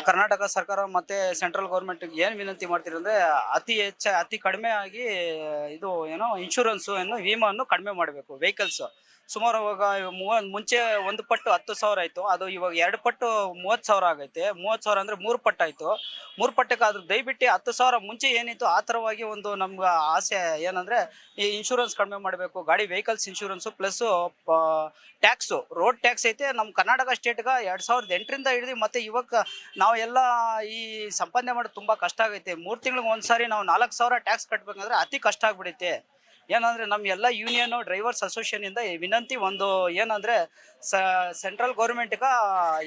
ಕರ್ನಾಟಕ ಸರ್ಕಾರ ಮತ್ತೆ central government ಏನು ವಿನಂತಿ ಮಾಡ್ತೀರಿ ಅಂದರೆ ಅತಿ ಕಡಿಮೆ ಆಗಿ ಇದು ಏನೋ ಇನ್ಶೂರೆನ್ಸು ವಿಮಾವನ್ನು ಕಡಿಮೆ ಮಾಡಬೇಕು ವೆಹಿಕಲ್ಸ್. ಸುಮಾರು ಇವಾಗ ಮುಂಚೆ ಒಂದು ಪಟ್ಟು 10,000 ಆಯಿತು, ಅದು ಇವಾಗ 2 ಪಟ್ಟು 30,000 ಆಗೈತೆ. 30,000 ಅಂದರೆ 3 ಪಟ್ಟು ಆಯಿತು. 3 ಪಟ್ಟಕ್ಕೆ ಆದ್ರೂ ದಯವಿಟ್ಟು 10,000 ಮುಂಚೆ ಏನಿತ್ತು ಆ ಥರವಾಗಿ ಒಂದು ನಮ್ಗೆ ಆಸೆ ಏನಂದರೆ ಈ ಇನ್ಶೂರೆನ್ಸ್ ಕಡಿಮೆ ಮಾಡಬೇಕು, ಗಾಡಿ vehicles insurance plus tax, road tax ಐತೆ ನಮ್ಮ ಕರ್ನಾಟಕ ಸ್ಟೇಟ್ಗೆ 2008ರಿಂದ ಹಿಡಿದು ಮತ್ತು ಇವಾಗ ನಾವೆಲ್ಲ ಈ ಸಂಪಾದನೆ ಮಾಡೋದು ತುಂಬ ಕಷ್ಟ ಆಗೈತೆ. 3 ತಿಂಗಳಿಗೆ ಒಂದ್ಸಾರಿ ನಾವು 4,000 ಟ್ಯಾಕ್ಸ್ ಕಟ್ಟಬೇಕಂದ್ರೆ ಅತಿ ಕಷ್ಟ ಆಗ್ಬಿಡೈತೆ. ಏನಂದರೆ ನಮ್ಮ ಎಲ್ಲ ಯೂನಿಯನು ಡ್ರೈವರ್ಸ್ ಅಸೋಸಿಯೇಷನಿಂದ ವಿನಂತಿ ಒಂದು ಏನಂದರೆ ಸೆಂಟ್ರಲ್ ಗೌರ್ಮೆಂಟ್ಗೆ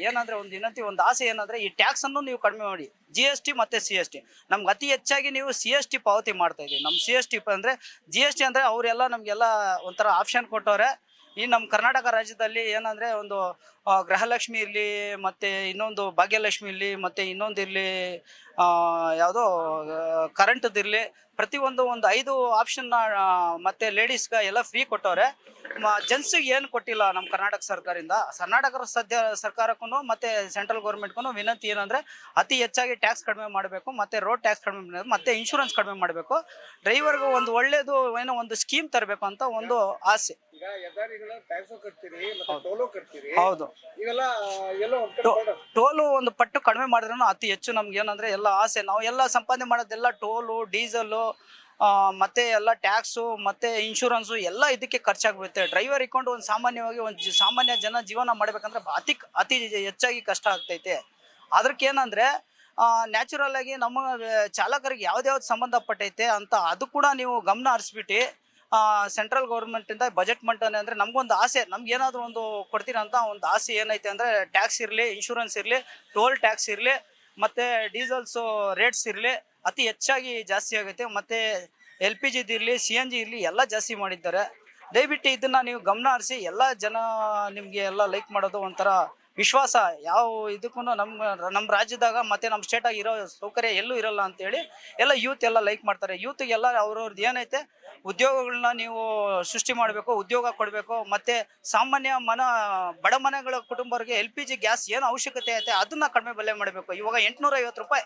ಏನಂದರೆ ಒಂದು ವಿನಂತಿ, ಒಂದು ಆಸೆ ಏನಂದರೆ ಈ ಟ್ಯಾಕ್ಸನ್ನು ನೀವು ಕಡಿಮೆ ಮಾಡಿ. GST ಮತ್ತು CST ನಮ್ಗೆ ಅತಿ ಹೆಚ್ಚಾಗಿ ನೀವು CST ಪಾವತಿ ಮಾಡ್ತಾಯಿದ್ದೀವಿ. ನಮ್ಮ CST ಅಂದರೆ GST ಅಂದರೆ ಅವರೆಲ್ಲ ನಮಗೆಲ್ಲ ಒಂಥರ ಆಪ್ಷನ್ ಕೊಟ್ಟವ್ರೆ. ಈ ನಮ್ಮ ಕರ್ನಾಟಕ ರಾಜ್ಯದಲ್ಲಿ ಏನಂದರೆ ಒಂದು ಗೃಹಲಕ್ಷ್ಮಿ ಇರಲಿ, ಮತ್ತು ಇನ್ನೊಂದು ಭಾಗ್ಯಲಕ್ಷ್ಮಿ ಇರಲಿ, ಮತ್ತು ಇನ್ನೊಂದು ಇರಲಿ ಯಾವುದೋ ಕರೆಂಟ್ದಿರಲಿ, ಪ್ರತಿಯೊಂದು ಒಂದು 5 ಆಪ್ಷನ್ನ ಮತ್ತು ಲೇಡೀಸ್ಗೆ ಎಲ್ಲ ಫ್ರೀ ಕೊಟ್ಟವ್ರೆ. ಜೆಂಟ್ಸಿಗೆ ಏನು ಕೊಟ್ಟಿಲ್ಲ ನಮ್ಮ ಕರ್ನಾಟಕ ಸರ್ಕಾರಕ್ಕೂ ಮತ್ತು ಸೆಂಟ್ರಲ್ ಗೌರ್ಮೆಂಟ್ಗೂ ವಿನಂತಿ ಏನಂದರೆ ಅತಿ ಹೆಚ್ಚಾಗಿ ಟ್ಯಾಕ್ಸ್ ಕಡಿಮೆ ಮಾಡಬೇಕು, ಮತ್ತು ರೋಡ್ ಟ್ಯಾಕ್ಸ್ ಕಡಿಮೆ ಮಾಡಬೇಕು, ಮತ್ತು ಇನ್ಶೂರೆನ್ಸ್ ಕಡಿಮೆ ಮಾಡಬೇಕು. ಡ್ರೈವರ್ಗೂ ಒಂದು ಒಳ್ಳೆಯದು ಏನೋ ಒಂದು ಸ್ಕೀಮ್ ತರಬೇಕು ಅಂತ ಒಂದು ಆಸೆ. ಹೌದು, ಟೋಲು ಒಂದು ಪಟ್ಟು ಕಡಿಮೆ ಮಾಡಿದ್ರೂ ಅತಿ ಹೆಚ್ಚು ನಮ್ಗೆ ಏನಂದ್ರೆ ಎಲ್ಲ ಆಸೆ. ನಾವು ಎಲ್ಲ ಸಂಪಾದನೆ ಮಾಡೋದೆಲ್ಲ ಟೋಲು, ಡೀಸೆಲು, ಮತ್ತೆ ಎಲ್ಲ ಟ್ಯಾಕ್ಸು ಮತ್ತೆ ಇನ್ಶೂರೆನ್ಸು ಎಲ್ಲ ಇದಕ್ಕೆ ಖರ್ಚಾಗ್ಬಿಡುತ್ತೆ. ಡ್ರೈವರ್ ಇಟ್ಕೊಂಡು ಒಂದು ಸಾಮಾನ್ಯವಾಗಿ ಸಾಮಾನ್ಯ ಜನ ಜೀವನ ಮಾಡ್ಬೇಕಂದ್ರೆ ಅತಿ ಹೆಚ್ಚಾಗಿ ಕಷ್ಟ ಆಗ್ತೈತೆ. ಅದಕ್ಕೇನಂದ್ರೆ ನ್ಯಾಚುರಲ್ ಆಗಿ ನಮ್ಮ ಚಾಲಕರಿಗೆ ಯಾವ್ದು ಸಂಬಂಧಪಟ್ಟೈತೆ ಅಂತ ಅದು ಕೂಡ ನೀವು ಗಮನ ಹರಿಸ್ಬಿಟ್ಟು ಸೆಂಟ್ರಲ್ ಗೌರ್ಮೆಂಟಿಂದ ಬಜೆಟ್ ಮಂಡನೆ ಅಂದರೆ ನಮಗೊಂದು ಆಸೆ, ನಮ್ಗೆ ಏನಾದರೂ ಒಂದು ಕೊಡ್ತೀರಂತ ಒಂದು ಆಸೆ ಏನೈತೆ ಅಂದರೆ ಟ್ಯಾಕ್ಸ್ ಇರಲಿ, ಇನ್ಶೂರೆನ್ಸ್ ಇರಲಿ, ಟೋಲ್ ಟ್ಯಾಕ್ಸ್ ಇರಲಿ, ಮತ್ತು ಡೀಸೆಲ್ಸು ರೇಟ್ಸ್ ಇರಲಿ ಅತಿ ಹೆಚ್ಚಾಗಿ ಜಾಸ್ತಿ ಆಗುತ್ತೆ. ಮತ್ತು LPGದಿರಲಿ, CNG ಇರಲಿ ಎಲ್ಲ ಜಾಸ್ತಿ ಮಾಡಿದ್ದಾರೆ. ದಯವಿಟ್ಟು ಇದನ್ನು ನೀವು ಗಮನ ಹರಿಸಿ. ಎಲ್ಲ ಜನ ನಿಮಗೆ ಎಲ್ಲ ಲೈಕ್ ಮಾಡೋದು ಒಂಥರ ವಿಶ್ವಾಸ. ಯಾವ ಇದಕ್ಕೂ ನಮ್ಮ ರಾಜ್ಯದಾಗ ಮತ್ತು ನಮ್ಮ ಸ್ಟೇಟಾಗಿ ಇರೋ ಸೌಕರ್ಯ ಎಲ್ಲೂ ಇರೋಲ್ಲ ಅಂತೇಳಿ ಎಲ್ಲ ಯೂತ್ ಎಲ್ಲ ಲೈಕ್ ಮಾಡ್ತಾರೆ. ಯೂತ್ಗೆಲ್ಲ ಅವ್ರವ್ರದ್ದು ಏನೈತೆ ಉದ್ಯೋಗಗಳನ್ನ ನೀವು ಸೃಷ್ಟಿ ಮಾಡಬೇಕು, ಉದ್ಯೋಗ ಕೊಡಬೇಕು. ಮತ್ತು ಸಾಮಾನ್ಯ ಬಡ ಮನೆಗಳ ಕುಟುಂಬರಿಗೆ LPG ಗ್ಯಾಸ್ ಏನು ಅವಶ್ಯಕತೆ ಐತೆ ಅದನ್ನು ಕಡಿಮೆ ಬೆಲೆ ಮಾಡಬೇಕು. ಇವಾಗ 850 ರೂಪಾಯಿ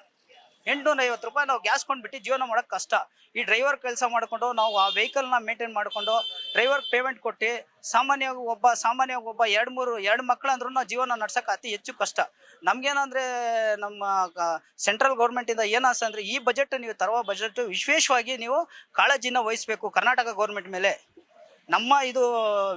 ನಾವು ಗ್ಯಾಸ್ ಕೊಂಡ್ಬಿಟ್ಟು ಜೀವನ ಮಾಡೋಕ್ಕೆ ಕಷ್ಟ. ಈ ಡ್ರೈವರ್ ಕೆಲಸ ಮಾಡಿಕೊಂಡು ನಾವು ಆ ವೆಹಿಕಲ್ನ ಮೇಂಟೈನ್ ಮಾಡಿಕೊಂಡು ಡ್ರೈವರ್ ಪೇಮೆಂಟ್ ಕೊಟ್ಟು ಸಾಮಾನ್ಯವಾಗಿ ಒಬ್ಬ 2 ಮಕ್ಕಳು ಅಂದ್ರೂ ಜೀವನ ನಡ್ಸೋಕೆ ಅತಿ ಹೆಚ್ಚು ಕಷ್ಟ. ನಮಗೇನಂದರೆ ನಮ್ಮ ಸೆಂಟ್ರಲ್ ಗೌರ್ಮೆಂಟಿಂದ ಏನು ಆಸೆ ಅಂದರೆ ಈ ಬಜೆಟ್ ನೀವು ತರುವ ಬಜೆಟ್ ವಿಶೇಷವಾಗಿ ನೀವು ಕಾಳಜಿನ ವಹಿಸಬೇಕು ಕರ್ನಾಟಕ ಗೌರ್ಮೆಂಟ್ ಮೇಲೆ. ನಮ್ಮ ಇದು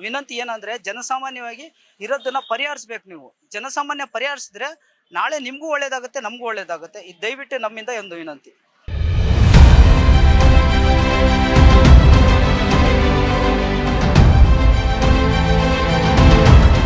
ವಿನಂತಿ ಏನಂದರೆ ಜನಸಾಮಾನ್ಯವಾಗಿ ಇರೋದನ್ನು ಪರಿಹರಿಸ್ಬೇಕು. ನೀವು ಜನಸಾಮಾನ್ಯ ಪರಿಹರಿಸಿದ್ರೆ ನಾಳೆ ನಿಮಗೂ ಒಳ್ಳೇದಾಗುತ್ತೆ, ನಮಗೂ ಒಳ್ಳೇದಾಗುತ್ತೆ. ಇದು ದಯವಿಟ್ಟು ನಮ್ಮಿಂದ ಒಂದು ವಿನಂತಿ.